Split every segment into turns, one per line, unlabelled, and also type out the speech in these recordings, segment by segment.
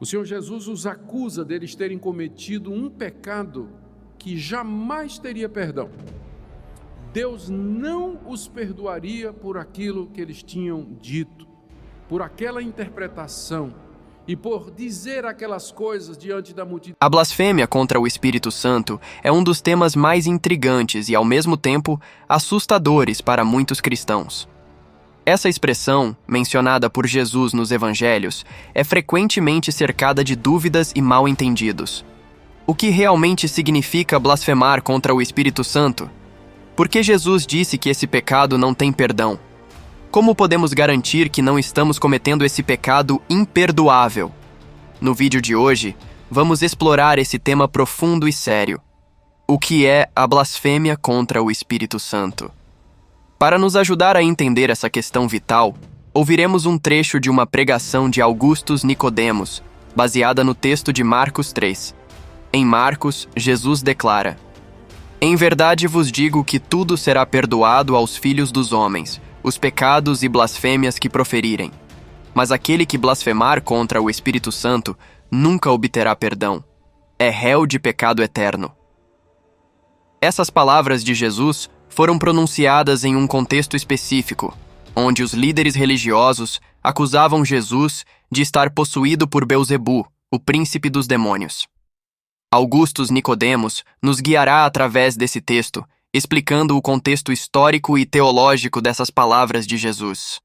O Senhor Jesus os acusa deles terem cometido um pecado que jamais teria perdão. Deus não os perdoaria por aquilo que eles tinham dito, por aquela interpretação e por dizer aquelas coisas diante da multidão.
A blasfêmia contra o Espírito Santo é um dos temas mais intrigantes e, ao mesmo tempo, assustadores para muitos cristãos. Essa expressão, mencionada por Jesus nos Evangelhos, é frequentemente cercada de dúvidas e mal-entendidos. O que realmente significa blasfemar contra o Espírito Santo? Por que Jesus disse que esse pecado não tem perdão? Como podemos garantir que não estamos cometendo esse pecado imperdoável? No vídeo de hoje, vamos explorar esse tema profundo e sério. O que é a blasfêmia contra o Espírito Santo? Para nos ajudar a entender essa questão vital, ouviremos um trecho de uma pregação de Augustus Nicodemos, baseada no texto de Marcos 3. Em Marcos, Jesus declara: "Em verdade vos digo que tudo será perdoado aos filhos dos homens, os pecados e blasfêmias que proferirem. Mas aquele que blasfemar contra o Espírito Santo nunca obterá perdão. É réu de pecado eterno." Essas palavras de Jesus foram pronunciadas em um contexto específico, onde os líderes religiosos acusavam Jesus de estar possuído por Belzebu, o príncipe dos demônios. Augustus Nicodemos nos guiará através desse texto, explicando o contexto histórico e teológico dessas palavras de Jesus.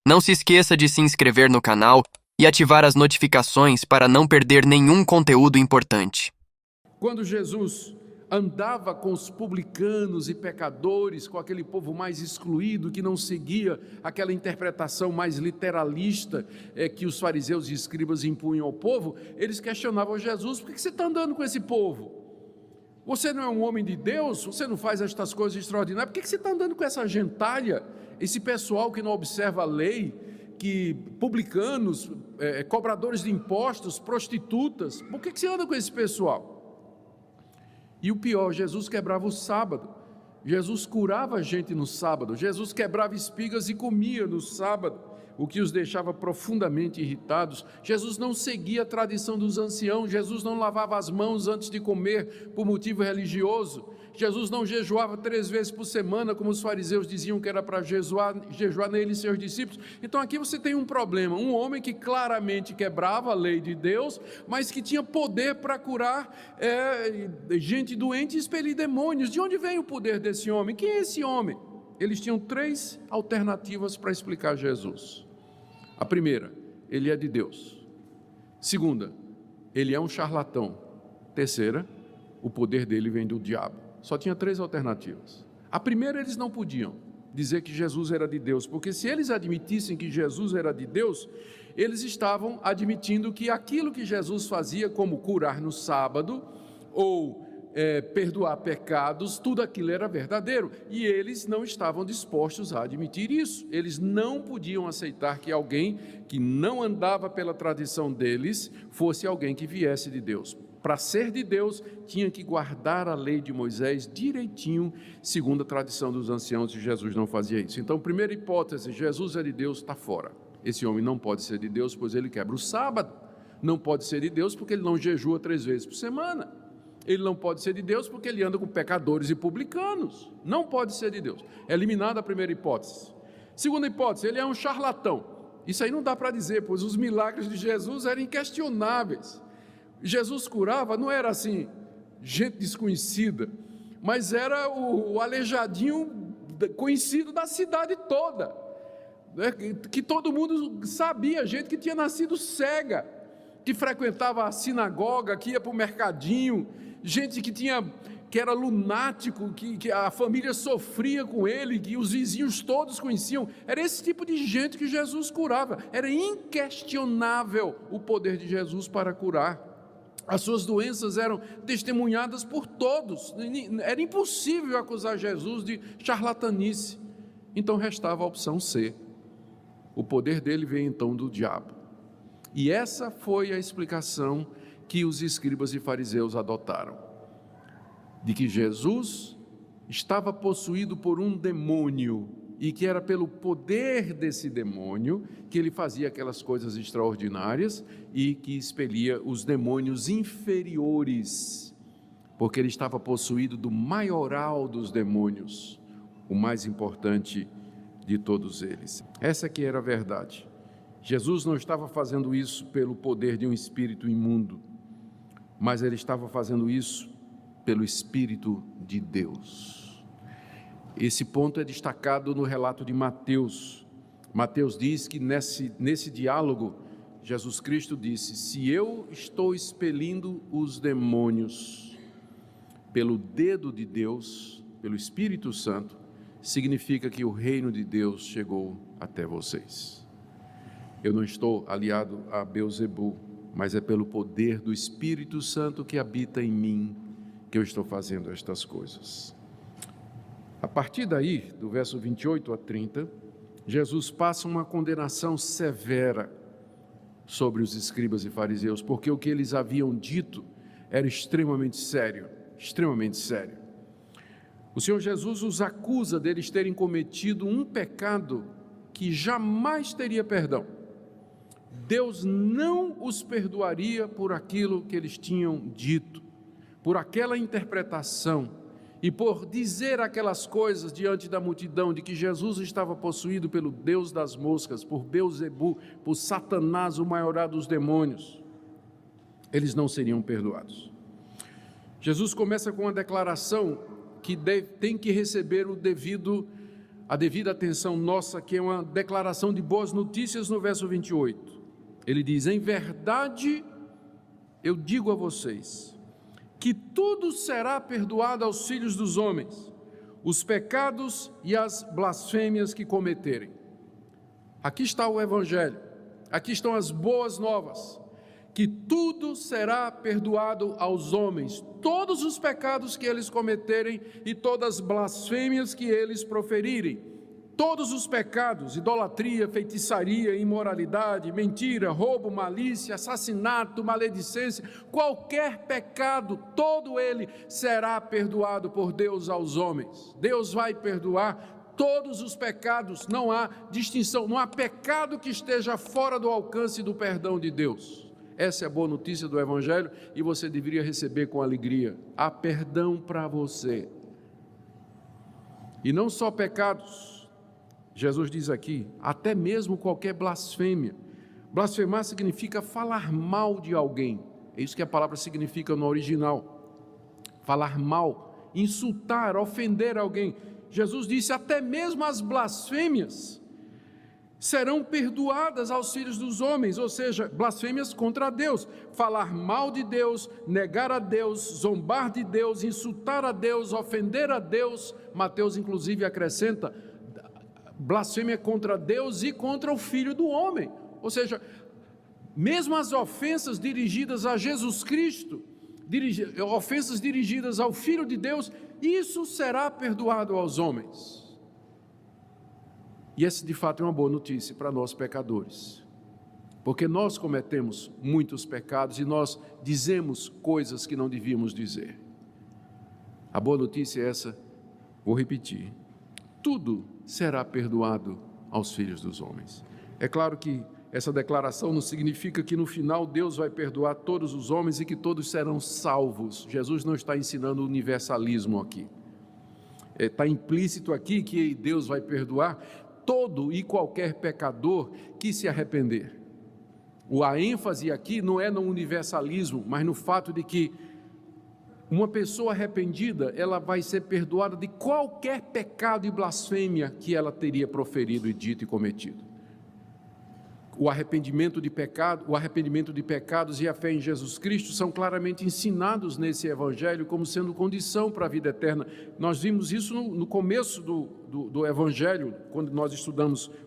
Não se esqueça de se inscrever no canal e ativar as notificações para não perder nenhum conteúdo importante.
Quando Jesus andava com os publicanos e pecadores, com aquele povo mais excluído, que não seguia aquela interpretação mais literalista que os fariseus e escribas impunham ao povo, eles questionavam Jesus: por que você está andando com esse povo? Você não é um homem de Deus? Você não faz estas coisas extraordinárias? Por que você está andando com essa gentalha, esse pessoal que não observa a lei, que publicanos, cobradores de impostos, prostitutas? Por que você anda com esse pessoal? E o pior, Jesus quebrava o sábado, Jesus curava a gente no sábado, Jesus quebrava espigas e comia no sábado, o que os deixava profundamente irritados. Jesus não seguia a tradição dos anciãos, Jesus não lavava as mãos antes de comer por motivo religioso, Jesus não jejuava 3 vezes por semana, como os fariseus diziam que era para jejuar nele e seus discípulos. Então aqui você tem um problema, um homem que claramente quebrava a lei de Deus, mas que tinha poder para curar gente doente e expelir demônios. De onde vem o poder desse homem? Quem é esse homem? Eles tinham 3 alternativas para explicar Jesus. A primeira, ele é de Deus. Segunda, ele é um charlatão. Terceira, o poder dele vem do diabo. Só tinha 3 alternativas. A primeira, eles não podiam dizer que Jesus era de Deus, porque se eles admitissem que Jesus era de Deus, eles estavam admitindo que aquilo que Jesus fazia, como curar no sábado, ou perdoar pecados, tudo aquilo era verdadeiro, e eles não estavam dispostos a admitir isso. Eles não podiam aceitar que alguém que não andava pela tradição deles fosse alguém que viesse de Deus. Para ser de Deus, tinha que guardar a lei de Moisés direitinho, segundo a tradição dos anciãos, e Jesus não fazia isso. Então, primeira hipótese, Jesus é de Deus, está fora. Esse homem não pode ser de Deus, pois ele quebra o sábado. Não pode ser de Deus porque ele não jejua 3 vezes por semana. Ele não pode ser de Deus porque ele anda com pecadores e publicanos. Não pode ser de Deus. É eliminada a primeira hipótese. Segunda hipótese, ele é um charlatão. Isso aí não dá para dizer, pois os milagres de Jesus eram inquestionáveis. Jesus curava, não era assim, gente desconhecida, mas era o aleijadinho conhecido da cidade toda, né? Que todo mundo sabia, gente que tinha nascido cega, que frequentava a sinagoga, que ia para o mercadinho, gente que era lunático, que a família sofria com ele, que os vizinhos todos conheciam. Era esse tipo de gente que Jesus curava. Era inquestionável o poder de Jesus para curar. As suas doenças eram testemunhadas por todos. Era impossível acusar Jesus de charlatanice. Então restava a opção C. O poder dele veio então do diabo. E essa foi a explicação que os escribas e fariseus adotaram, de que Jesus estava possuído por um demônio e que era pelo poder desse demônio que ele fazia aquelas coisas extraordinárias e que expelia os demônios inferiores, porque ele estava possuído do maioral dos demônios, o mais importante de todos eles. Essa que era a verdade. Jesus não estava fazendo isso pelo poder de um espírito imundo, mas ele estava fazendo isso pelo Espírito de Deus. Esse ponto é destacado no relato de Mateus. Mateus diz que nesse diálogo, Jesus Cristo disse: se eu estou expelindo os demônios pelo dedo de Deus, pelo Espírito Santo, significa que o reino de Deus chegou até vocês. Eu não estou aliado a Beelzebu, mas é pelo poder do Espírito Santo que habita em mim que eu estou fazendo estas coisas. A partir daí, do verso 28 a 30, Jesus passa uma condenação severa sobre os escribas e fariseus, porque o que eles haviam dito era extremamente sério, extremamente sério. O Senhor Jesus os acusa deles terem cometido um pecado que jamais teria perdão. Deus não os perdoaria por aquilo que eles tinham dito, por aquela interpretação e por dizer aquelas coisas diante da multidão de que Jesus estava possuído pelo Deus das moscas, por Beelzebu, por Satanás, o maioral dos demônios. Eles não seriam perdoados. Jesus começa com uma declaração que tem que receber a devida atenção nossa, que é uma declaração de boas notícias no verso 28. Ele diz: em verdade eu digo a vocês, que tudo será perdoado aos filhos dos homens, os pecados e as blasfêmias que cometerem. Aqui está o Evangelho, aqui estão as boas novas, que tudo será perdoado aos homens, todos os pecados que eles cometerem e todas as blasfêmias que eles proferirem. Todos os pecados, idolatria, feitiçaria, imoralidade, mentira, roubo, malícia, assassinato, maledicência, qualquer pecado, todo ele será perdoado por Deus aos homens. Deus vai perdoar todos os pecados, não há distinção, não há pecado que esteja fora do alcance do perdão de Deus. Essa é a boa notícia do Evangelho e você deveria receber com alegria. Há perdão para você. E não só pecados. Jesus diz aqui, até mesmo qualquer blasfêmia. Blasfemar significa falar mal de alguém. É isso que a palavra significa no original. Falar mal, insultar, ofender alguém. Jesus disse, até mesmo as blasfêmias serão perdoadas aos filhos dos homens, ou seja, blasfêmias contra Deus. Falar mal de Deus, negar a Deus, zombar de Deus, insultar a Deus, ofender a Deus. Mateus inclusive acrescenta, blasfêmia contra Deus e contra o Filho do Homem, ou seja, mesmo as ofensas dirigidas a Jesus Cristo, ofensas dirigidas ao Filho de Deus, isso será perdoado aos homens. E essa de fato é uma boa notícia para nós pecadores, porque nós cometemos muitos pecados e nós dizemos coisas que não devíamos dizer. A boa notícia é essa, vou repetir, tudo será perdoado aos filhos dos homens. É claro que essa declaração não significa que no final Deus vai perdoar todos os homens e que todos serão salvos. Jesus não está ensinando universalismo aqui. Está implícito aqui que Deus vai perdoar todo e qualquer pecador que se arrepender. A ênfase aqui não é no universalismo, mas no fato de que uma pessoa arrependida, ela vai ser perdoada de qualquer pecado e blasfêmia que ela teria proferido e dito e cometido. O arrependimento de pecados e a fé em Jesus Cristo são claramente ensinados nesse Evangelho como sendo condição para a vida eterna. Nós vimos isso no começo do Evangelho, quando nós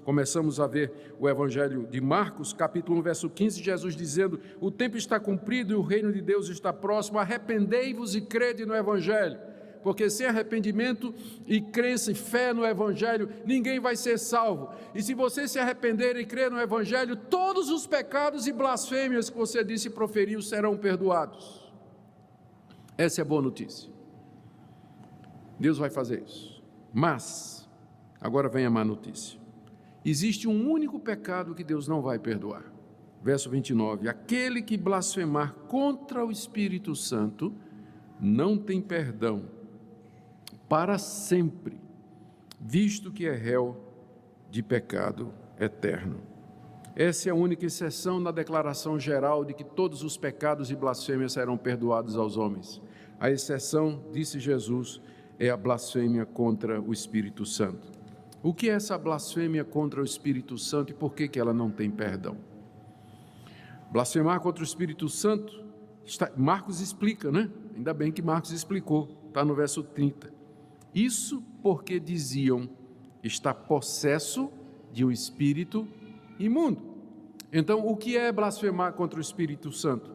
começamos a ver o Evangelho de Marcos, capítulo 1, verso 15, Jesus dizendo, o tempo está cumprido e o reino de Deus está próximo, arrependei-vos e crede no Evangelho. Porque sem arrependimento e crença e fé no Evangelho, ninguém vai ser salvo. E se você se arrepender e crer no Evangelho, todos os pecados e blasfêmias que você disse e proferiu serão perdoados. Essa é a boa notícia. Deus vai fazer isso. Mas Agora vem a má notícia. Existe um único pecado que Deus não vai perdoar. Verso 29, aquele que blasfemar contra o Espírito Santo não tem perdão para sempre, visto que é réu de pecado eterno. Essa é a única exceção na declaração geral de que todos os pecados e blasfêmias serão perdoados aos homens. A exceção, disse Jesus, é a blasfêmia contra o Espírito Santo. O que é essa blasfêmia contra o Espírito Santo e por que ela não tem perdão? Blasfemar contra o Espírito Santo, Marcos explica, né? Ainda bem que Marcos explicou, está no verso 30. Isso porque diziam, está possesso de um espírito imundo. Então, o que é blasfemar contra o Espírito Santo?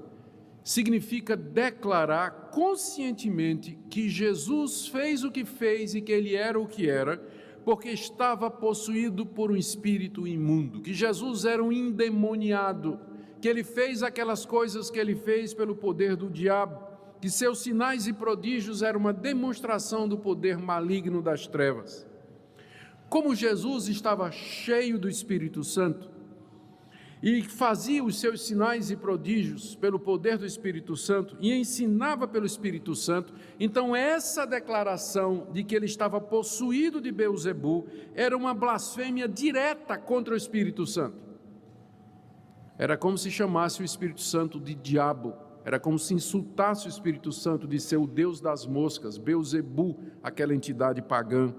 Significa declarar conscientemente que Jesus fez o que fez e que ele era o que era, porque estava possuído por um espírito imundo, que Jesus era um endemoniado, que ele fez aquelas coisas que ele fez pelo poder do diabo, que seus sinais e prodígios eram uma demonstração do poder maligno das trevas. Como Jesus estava cheio do Espírito Santo e fazia os seus sinais e prodígios pelo poder do Espírito Santo e ensinava pelo Espírito Santo, então essa declaração de que ele estava possuído de Beelzebu era uma blasfêmia direta contra o Espírito Santo. Era como se chamasse o Espírito Santo de diabo, era como se insultasse o Espírito Santo de ser o Deus das moscas, Beelzebu, aquela entidade pagã.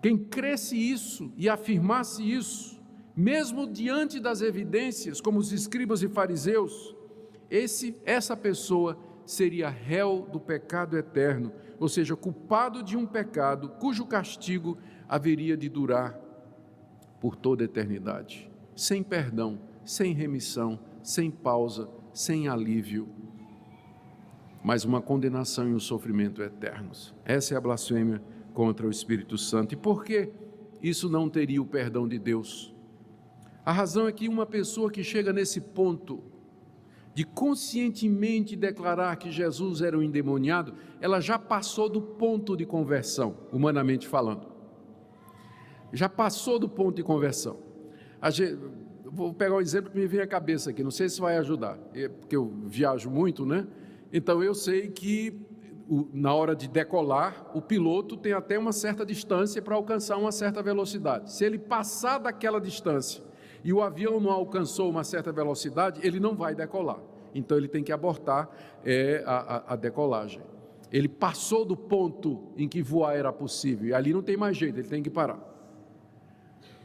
Quem cresce isso e afirmasse isso, mesmo diante das evidências, como os escribas e fariseus, essa pessoa seria réu do pecado eterno, ou seja, culpado de um pecado cujo castigo haveria de durar por toda a eternidade, sem perdão, sem remissão, sem pausa, sem alívio, mas uma condenação e um sofrimento eternos. Essa é a blasfêmia contra o Espírito Santo. E por que isso não teria o perdão de Deus? A razão é que uma pessoa que chega nesse ponto de conscientemente declarar que Jesus era um endemoniado, ela já passou do ponto de conversão, humanamente falando. Já passou do ponto de conversão. Vou pegar um exemplo que me vem à cabeça aqui, não sei se vai ajudar, porque eu viajo muito, né? Então eu sei que na hora de decolar, o piloto tem até uma certa distância para alcançar uma certa velocidade. Se ele passar daquela distância e o avião não alcançou uma certa velocidade, ele não vai decolar. Então ele tem que abortar a decolagem. Ele passou do ponto em que voar era possível, e ali não tem mais jeito, ele tem que parar.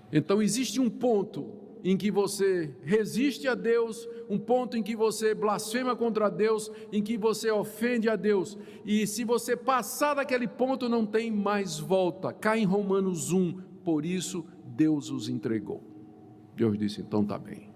Então existe um ponto em que você resiste a Deus, um ponto em que você blasfema contra Deus, em que você ofende a Deus, e se você passar daquele ponto não tem mais volta. Cai em Romanos 1, por isso Deus os entregou. Deus disse, então está bem.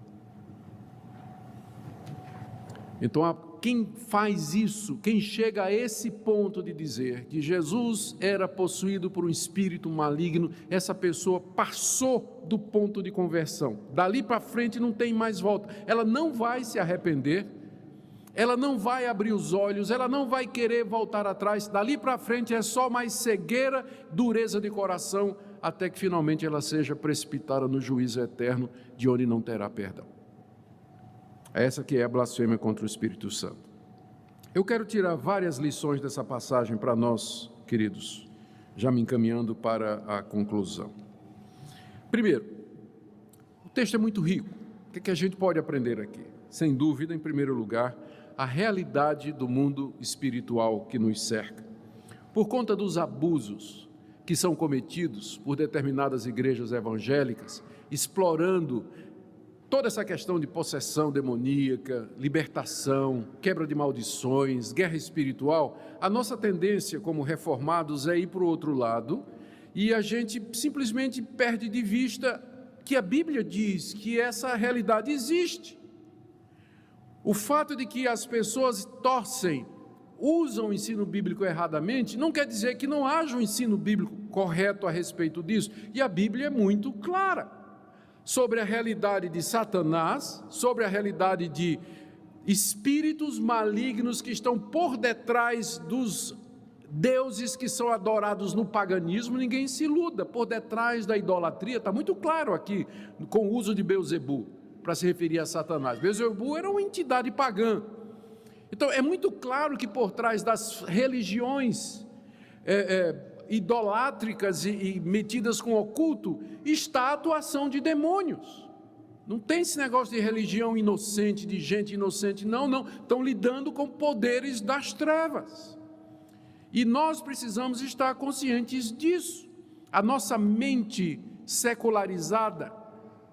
Então quem faz isso, quem chega a esse ponto de dizer que Jesus era possuído por um espírito maligno, essa pessoa passou do ponto de conversão. Dali para frente não tem mais volta. Ela não vai se arrepender, ela não vai abrir os olhos, ela não vai querer voltar atrás. Dali para frente é só mais cegueira, dureza de coração, até que finalmente ela seja precipitada no juízo eterno, de onde não terá perdão. Essa que é a blasfêmia contra o Espírito Santo. Eu quero tirar várias lições dessa passagem para nós, queridos, já me encaminhando para a conclusão. Primeiro, o texto é muito rico. O que a gente pode aprender aqui? Sem dúvida, em primeiro lugar, a realidade do mundo espiritual que nos cerca. Por conta dos abusos que são cometidos por determinadas igrejas evangélicas, explorando toda essa questão de possessão demoníaca, libertação, quebra de maldições, guerra espiritual, a nossa tendência como reformados é ir para o outro lado e a gente simplesmente perde de vista que a Bíblia diz que essa realidade existe. O fato de que as pessoas usam o ensino bíblico erradamente, não quer dizer que não haja um ensino bíblico correto a respeito disso, e a Bíblia é muito clara sobre a realidade de Satanás, sobre a realidade de espíritos malignos que estão por detrás deuses que são adorados no paganismo, ninguém se iluda, por detrás da idolatria, está muito claro aqui, com o uso de Beelzebu, para se referir a Satanás. Beelzebu era uma entidade pagã. Então é muito claro que por trás das religiões idolátricas e metidas com oculto, está a atuação de demônios. Não tem esse negócio de religião inocente, de gente inocente, não, estão lidando com poderes das trevas. E nós precisamos estar conscientes disso. A nossa mente secularizada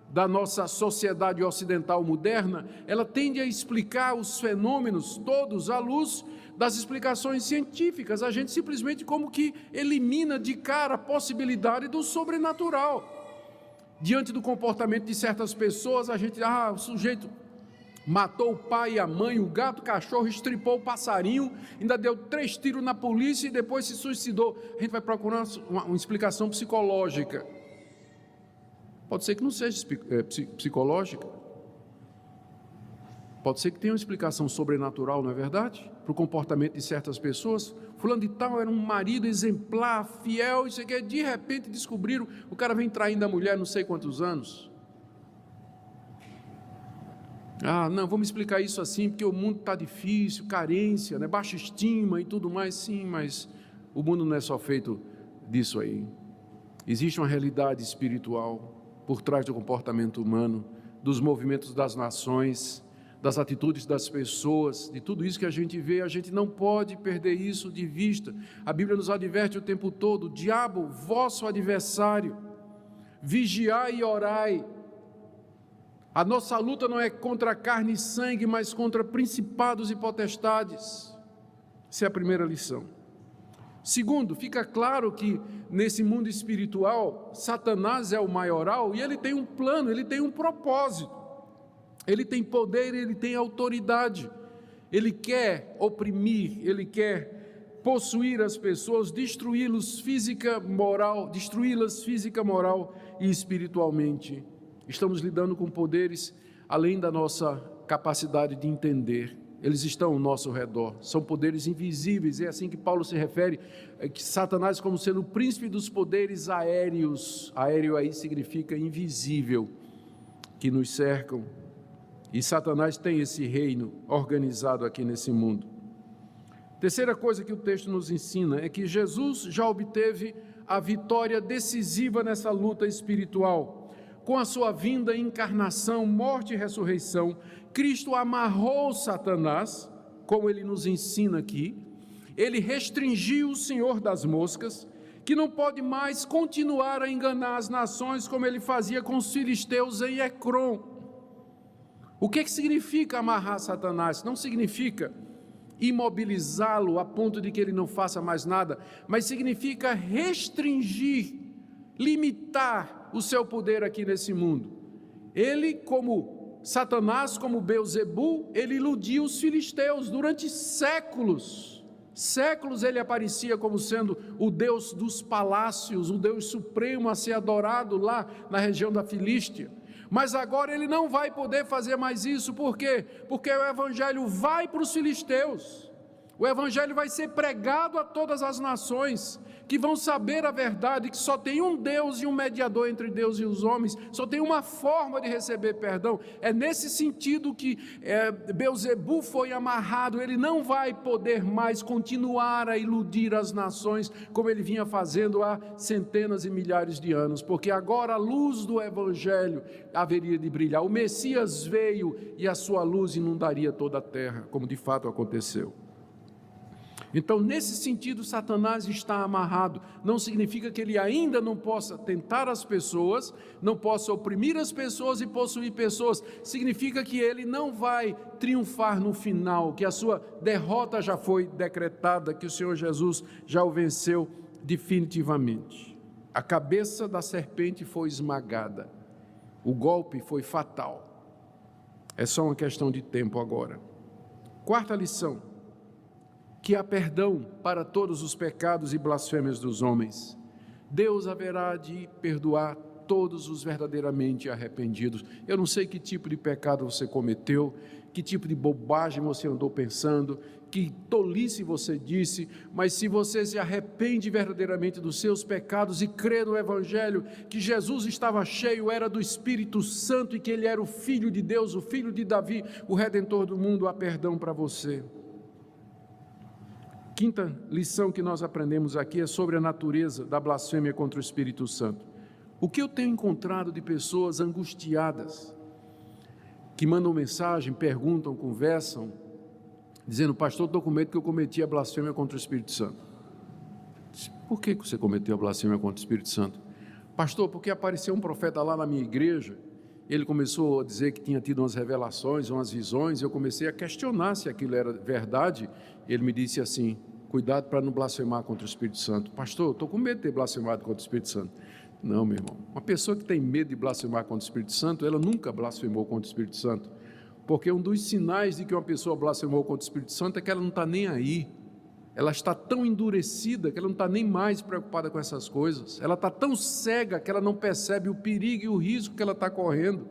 da nossa sociedade ocidental moderna, ela tende a explicar os fenômenos todos à luz das explicações científicas. A gente simplesmente como que elimina de cara a possibilidade do sobrenatural. Diante do comportamento de certas pessoas, a gente, o sujeito matou o pai e a mãe, o gato, o cachorro, estripou o passarinho, ainda deu 3 tiros na polícia e depois se suicidou. A gente vai procurar uma explicação psicológica. Pode ser que não seja psicológica. Pode ser que tenha uma explicação sobrenatural, não é verdade? Para o comportamento de certas pessoas. Fulano de tal era um marido exemplar, fiel, isso aqui, de repente descobriram, o cara vem traindo a mulher não sei quantos anos. Não, vamos explicar isso assim, porque o mundo está difícil, carência, né? Baixa estima e tudo mais. Sim, mas o mundo não é só feito disso aí. Existe uma realidade espiritual por trás do comportamento humano, dos movimentos das nações, das atitudes das pessoas, de tudo isso que a gente vê. A gente não pode perder isso de vista. A Bíblia nos adverte o tempo todo: diabo, vosso adversário, vigiai e orai. A nossa luta não é contra carne e sangue, mas contra principados e potestades. Essa é a primeira lição. Segundo, fica claro que nesse mundo espiritual, Satanás é o maioral e ele tem um plano, ele tem um propósito. Ele tem poder, ele tem autoridade. Ele quer oprimir, ele quer possuir as pessoas, destruí-las física, moral e espiritualmente. Estamos lidando com poderes além da nossa capacidade de entender. Eles estão ao nosso redor, são poderes invisíveis. É assim que Paulo se refere, que Satanás como sendo o príncipe dos poderes aéreos. Aéreo aí significa invisível, que nos cercam. E Satanás tem esse reino organizado aqui nesse mundo. Terceira coisa que o texto nos ensina é que Jesus já obteve a vitória decisiva nessa luta espiritual. Com a sua vinda, encarnação, morte e ressurreição, Cristo amarrou Satanás, como ele nos ensina aqui. Ele restringiu o Senhor das moscas, que não pode mais continuar a enganar as nações como ele fazia com os filisteus em Ecrom. O que significa amarrar Satanás? Não significa imobilizá-lo a ponto de que ele não faça mais nada, mas significa restringir, limitar o seu poder aqui nesse mundo. Ele, como Satanás, como Beelzebu, ele iludiu os filisteus durante séculos. Séculos ele aparecia como sendo o Deus dos palácios, o Deus supremo a ser adorado lá na região da Filístia. Mas agora ele não vai poder fazer mais isso. Por quê? Porque o evangelho vai para os filisteus. O evangelho vai ser pregado a todas as nações, que vão saber a verdade, que só tem um Deus e um mediador entre Deus e os homens, só tem uma forma de receber perdão. É nesse sentido que Beelzebu foi amarrado. Ele não vai poder mais continuar a iludir as nações, como ele vinha fazendo há centenas e milhares de anos, porque agora a luz do evangelho haveria de brilhar. O Messias veio e a sua luz inundaria toda a terra, como de fato aconteceu. Então, nesse sentido, Satanás está amarrado. Não significa que ele ainda não possa tentar as pessoas, não possa oprimir as pessoas e possuir pessoas. Significa que ele não vai triunfar no final, que a sua derrota já foi decretada, que o Senhor Jesus já o venceu definitivamente. A cabeça da serpente foi esmagada. O golpe foi fatal. É só uma questão de tempo agora. Quarta lição: que há perdão para todos os pecados e blasfêmias dos homens. Deus haverá de perdoar todos os verdadeiramente arrependidos. Eu não sei que tipo de pecado você cometeu, que tipo de bobagem você andou pensando, que tolice você disse, mas se você se arrepende verdadeiramente dos seus pecados e crê no Evangelho, que Jesus estava cheio, era do Espírito Santo e que Ele era o Filho de Deus, o Filho de Davi, o Redentor do mundo, há perdão para você. Quinta lição que nós aprendemos aqui é sobre a natureza da blasfêmia contra o Espírito Santo. O que eu tenho encontrado de pessoas angustiadas, que mandam mensagem, perguntam, conversam, dizendo: pastor, estou com medo que eu cometi a blasfêmia contra o Espírito Santo. Por que você cometeu a blasfêmia contra o Espírito Santo? Pastor, porque apareceu um profeta lá na minha igreja, ele começou a dizer que tinha tido umas revelações, umas visões, e eu comecei a questionar se aquilo era verdade. Ele me disse assim: cuidado para não blasfemar contra o Espírito Santo. Pastor, estou com medo de ter blasfemado contra o Espírito Santo. Não, meu irmão, uma pessoa que tem medo de blasfemar contra o Espírito Santo, ela nunca blasfemou contra o Espírito Santo, porque um dos sinais de que uma pessoa blasfemou contra o Espírito Santo é que ela não está nem aí, ela está tão endurecida que ela não está nem mais preocupada com essas coisas, ela está tão cega que ela não percebe o perigo e o risco que ela está correndo.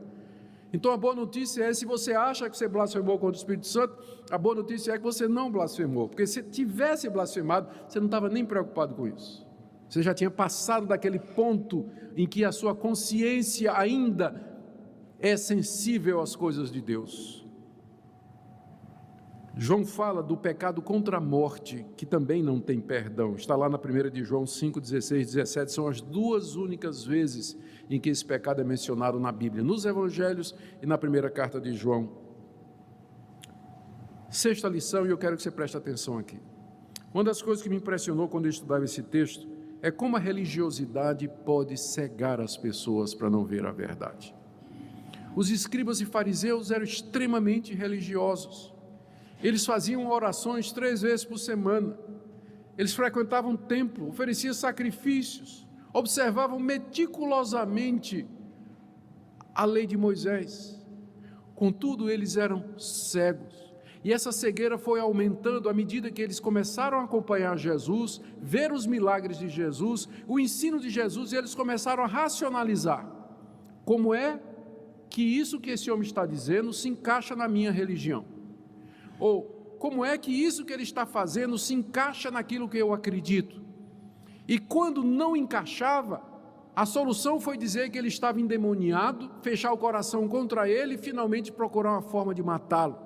Então a boa notícia é, se você acha que você blasfemou contra o Espírito Santo, a boa notícia é que você não blasfemou, porque se tivesse blasfemado, você não estava nem preocupado com isso. Você já tinha passado daquele ponto em que a sua consciência ainda é sensível às coisas de Deus. João fala do pecado contra a morte, que também não tem perdão. Está lá na 1 de João 5, 16, 17, são as duas únicas vezes em que esse pecado é mencionado na Bíblia, nos Evangelhos e na primeira carta de João. Sexta lição, e eu quero que você preste atenção aqui. Uma das coisas que me impressionou quando eu estudava esse texto é como a religiosidade pode cegar as pessoas para não ver a verdade. Os escribas e fariseus eram extremamente religiosos. Eles faziam orações 3 vezes por semana. Eles frequentavam o templo, ofereciam sacrifícios, observavam meticulosamente a lei de Moisés. Contudo, eles eram cegos. E essa cegueira foi aumentando à medida que eles começaram a acompanhar Jesus, ver os milagres de Jesus, o ensino de Jesus, e eles começaram a racionalizar. Como é que isso que esse homem está dizendo se encaixa na minha religião? Ou como é que isso que ele está fazendo se encaixa naquilo que eu acredito? E quando não encaixava, a solução foi dizer que ele estava endemoniado, fechar o coração contra ele e finalmente procurar uma forma de matá-lo.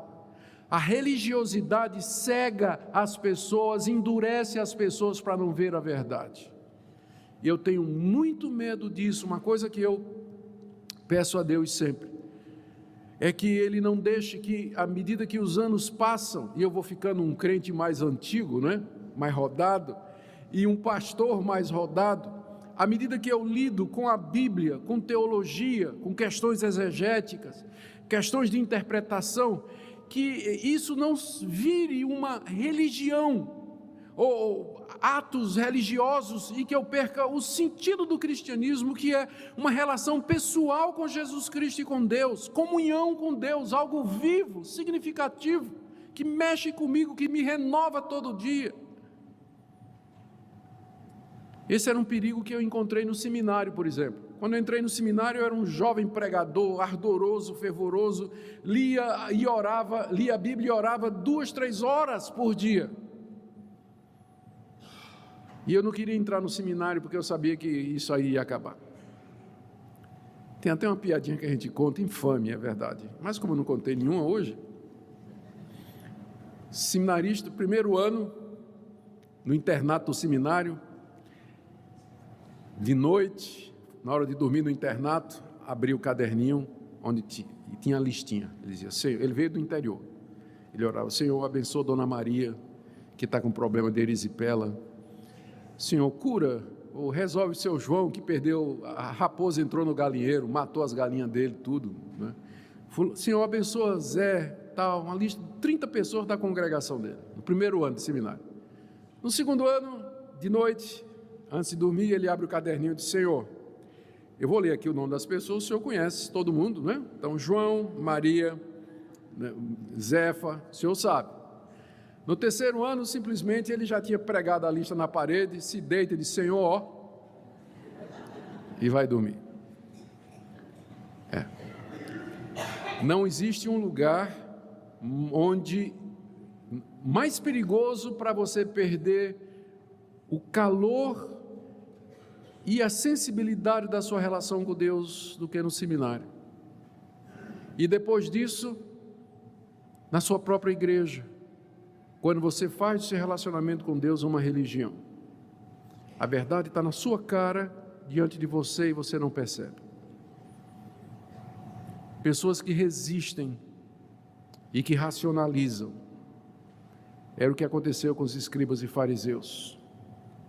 A religiosidade cega as pessoas, endurece as pessoas para não ver a verdade. E eu tenho muito medo disso. Uma coisa que eu peço a Deus sempre é que Ele não deixe que, à medida que os anos passam, e eu vou ficando um crente mais antigo, né? Mais rodado, e um pastor mais rodado, à medida que eu lido com a Bíblia, com teologia, com questões exegéticas, questões de interpretação, que isso não vire uma religião, ou atos religiosos, e que eu perca o sentido do cristianismo, que é uma relação pessoal com Jesus Cristo e com Deus, comunhão com Deus, algo vivo, significativo, que mexe comigo, que me renova todo dia. Esse era um perigo que eu encontrei no seminário, por exemplo. Quando eu entrei no seminário, eu era um jovem pregador, ardoroso, fervoroso, lia a Bíblia e orava 2, 3 horas por dia. E eu não queria entrar no seminário porque eu sabia que isso aí ia acabar. Tem até uma piadinha que a gente conta, infame, é verdade. Mas como eu não contei nenhuma hoje, seminarista, primeiro ano, no internato do seminário, de noite, na hora de dormir no internato, abri o caderninho onde tinha a listinha. Ele dizia: Senhor, ele veio do interior. Ele orava: Senhor, abençoa Dona Maria, que está com problema de erisipela. Senhor, cura ou resolve o seu João, que perdeu, a raposa entrou no galinheiro, matou as galinhas dele, tudo, né? Senhor, abençoa Zé, tal, uma lista de 30 pessoas da congregação dele, no primeiro ano de seminário. No segundo ano, de noite, antes de dormir, ele abre o caderninho e diz: Senhor, eu vou ler aqui o nome das pessoas, o senhor conhece todo mundo, né? Então, João, Maria, né, Zefa, o senhor sabe. No terceiro ano, simplesmente, ele já tinha pregado a lista na parede, se deita e diz: Senhor, ó, e vai dormir. Não existe um lugar onde mais perigoso para você perder o calor e a sensibilidade da sua relação com Deus do que no seminário. E depois disso, na sua própria igreja, quando você faz esse relacionamento com Deus uma religião. A verdade está na sua cara, diante de você, e você não percebe. Pessoas que resistem e que racionalizam. Era o que aconteceu com os escribas e fariseus.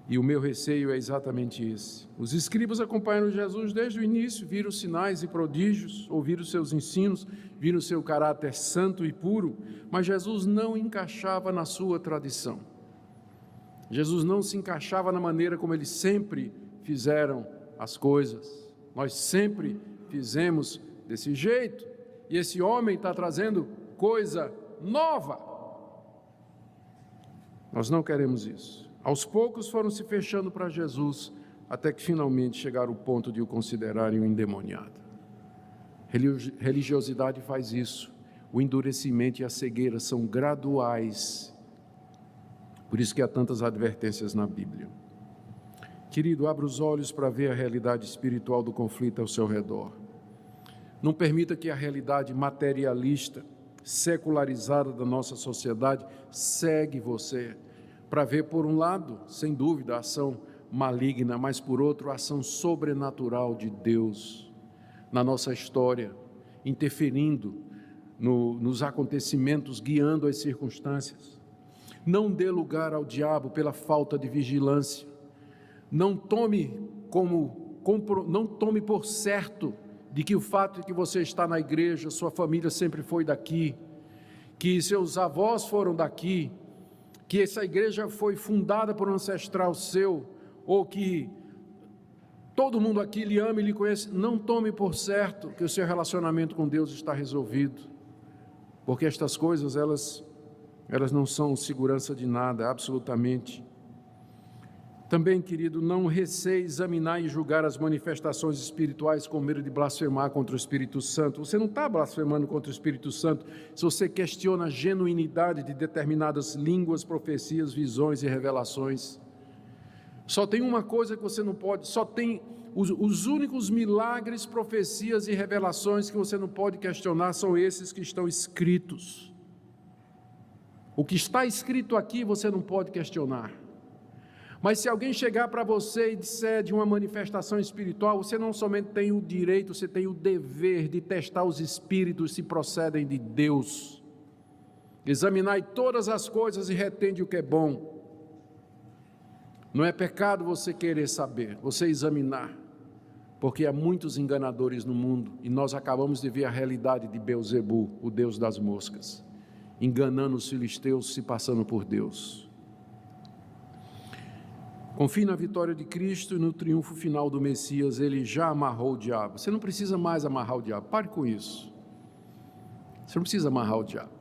E o meu receio é exatamente esse. Os escribas acompanharam Jesus desde o início, viram sinais e prodígios, ouviram seus ensinos, viram seu caráter santo e puro, mas Jesus não encaixava na sua tradição. Jesus não se encaixava na maneira como eles sempre fizeram as coisas. Nós sempre fizemos desse jeito, e esse homem está trazendo coisa nova. Nós não queremos isso. Aos poucos foram se fechando para Jesus, até que finalmente chegaram ao ponto de o considerarem um endemoniado. Religiosidade faz isso. O endurecimento e a cegueira são graduais. Por isso que há tantas advertências na Bíblia. Querido, abra os olhos para ver a realidade espiritual do conflito ao seu redor. Não permita que a realidade materialista, secularizada da nossa sociedade, cegue você para ver, por um lado, sem dúvida, a ação maligna, mas por outro, a ação sobrenatural de Deus na nossa história, interferindo nos acontecimentos, guiando as circunstâncias. Não dê lugar ao diabo pela falta de vigilância. Não tome por certo de que o fato de que você está na igreja, sua família sempre foi daqui, que seus avós foram daqui, que essa igreja foi fundada por um ancestral seu, ou que todo mundo aqui lhe ama e lhe conhece. Não tome por certo que o seu relacionamento com Deus está resolvido, porque estas coisas, elas não são segurança de nada, absolutamente. Também, querido, não receie examinar e julgar as manifestações espirituais com medo de blasfemar contra o Espírito Santo. Você não está blasfemando contra o Espírito Santo se você questiona a genuinidade de determinadas línguas, profecias, visões e revelações. Só tem uma coisa que você não pode, só tem os únicos milagres, profecias e revelações que você não pode questionar são esses que estão escritos. O que está escrito aqui você não pode questionar. Mas se alguém chegar para você e disser de uma manifestação espiritual, você não somente tem o direito, você tem o dever de testar os espíritos se procedem de Deus. Examinai todas as coisas e retende o que é bom. Não é pecado você querer saber, você examinar, porque há muitos enganadores no mundo e nós acabamos de ver a realidade de Beelzebu, o deus das moscas, enganando os filisteus se passando por Deus. Confie na vitória de Cristo e no triunfo final do Messias. Ele já amarrou o diabo. Você não precisa mais amarrar o diabo. Pare com isso. Você não precisa amarrar o diabo.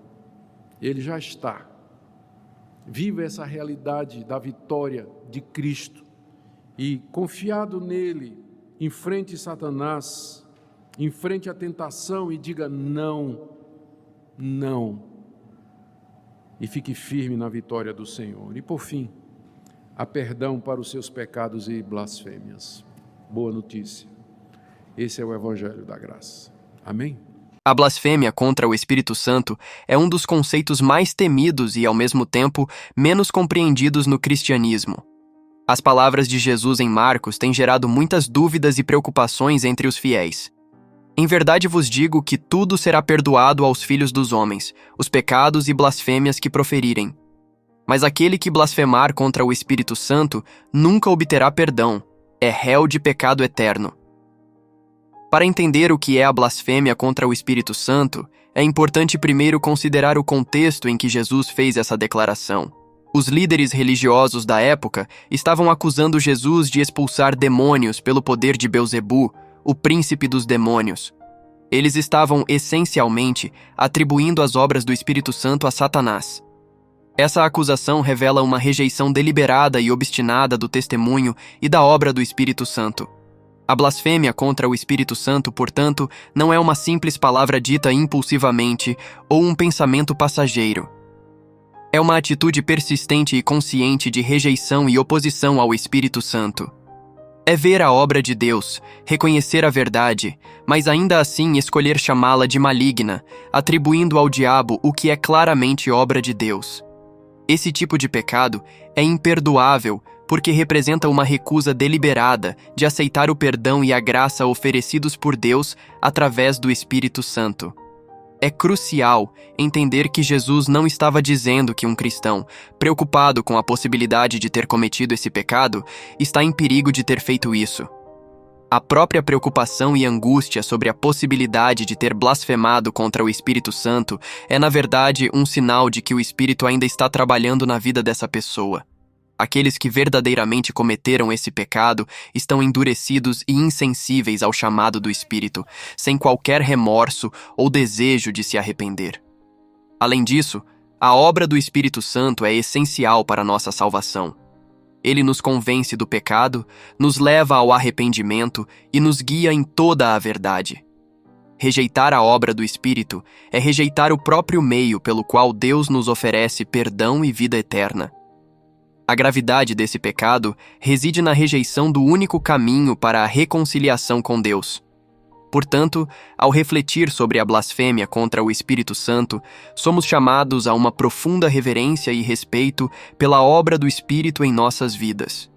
Ele já está. Viva essa realidade da vitória de Cristo. E confiado nele, enfrente Satanás, enfrente a tentação e diga não, não. E fique firme na vitória do Senhor. E por fim, há perdão para os seus pecados e blasfêmias. Boa notícia. Esse é o Evangelho da Graça. Amém?
A blasfêmia contra o Espírito Santo é um dos conceitos mais temidos e, ao mesmo tempo, menos compreendidos no cristianismo. As palavras de Jesus em Marcos têm gerado muitas dúvidas e preocupações entre os fiéis. Em verdade vos digo que tudo será perdoado aos filhos dos homens, os pecados e blasfêmias que proferirem. Mas aquele que blasfemar contra o Espírito Santo nunca obterá perdão, é réu de pecado eterno. Para entender o que é a blasfêmia contra o Espírito Santo, é importante primeiro considerar o contexto em que Jesus fez essa declaração. Os líderes religiosos da época estavam acusando Jesus de expulsar demônios pelo poder de Beelzebu, o príncipe dos demônios. Eles estavam, essencialmente, atribuindo as obras do Espírito Santo a Satanás. Essa acusação revela uma rejeição deliberada e obstinada do testemunho e da obra do Espírito Santo. A blasfêmia contra o Espírito Santo, portanto, não é uma simples palavra dita impulsivamente ou um pensamento passageiro. É uma atitude persistente e consciente de rejeição e oposição ao Espírito Santo. É ver a obra de Deus, reconhecer a verdade, mas ainda assim escolher chamá-la de maligna, atribuindo ao diabo o que é claramente obra de Deus. Esse tipo de pecado é imperdoável porque representa uma recusa deliberada de aceitar o perdão e a graça oferecidos por Deus através do Espírito Santo. É crucial entender que Jesus não estava dizendo que um cristão, preocupado com a possibilidade de ter cometido esse pecado, está em perigo de ter feito isso. A própria preocupação e angústia sobre a possibilidade de ter blasfemado contra o Espírito Santo é, na verdade, um sinal de que o Espírito ainda está trabalhando na vida dessa pessoa. Aqueles que verdadeiramente cometeram esse pecado estão endurecidos e insensíveis ao chamado do Espírito, sem qualquer remorso ou desejo de se arrepender. Além disso, a obra do Espírito Santo é essencial para a nossa salvação. Ele nos convence do pecado, nos leva ao arrependimento e nos guia em toda a verdade. Rejeitar a obra do Espírito é rejeitar o próprio meio pelo qual Deus nos oferece perdão e vida eterna. A gravidade desse pecado reside na rejeição do único caminho para a reconciliação com Deus. Portanto, ao refletir sobre a blasfêmia contra o Espírito Santo, somos chamados a uma profunda reverência e respeito pela obra do Espírito em nossas vidas.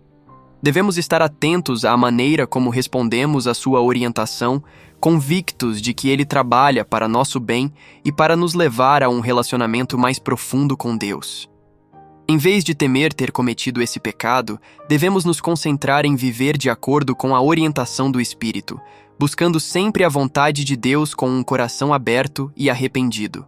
Devemos estar atentos à maneira como respondemos à sua orientação, convictos de que ele trabalha para nosso bem e para nos levar a um relacionamento mais profundo com Deus. Em vez de temer ter cometido esse pecado, devemos nos concentrar em viver de acordo com a orientação do Espírito, buscando sempre a vontade de Deus com um coração aberto e arrependido.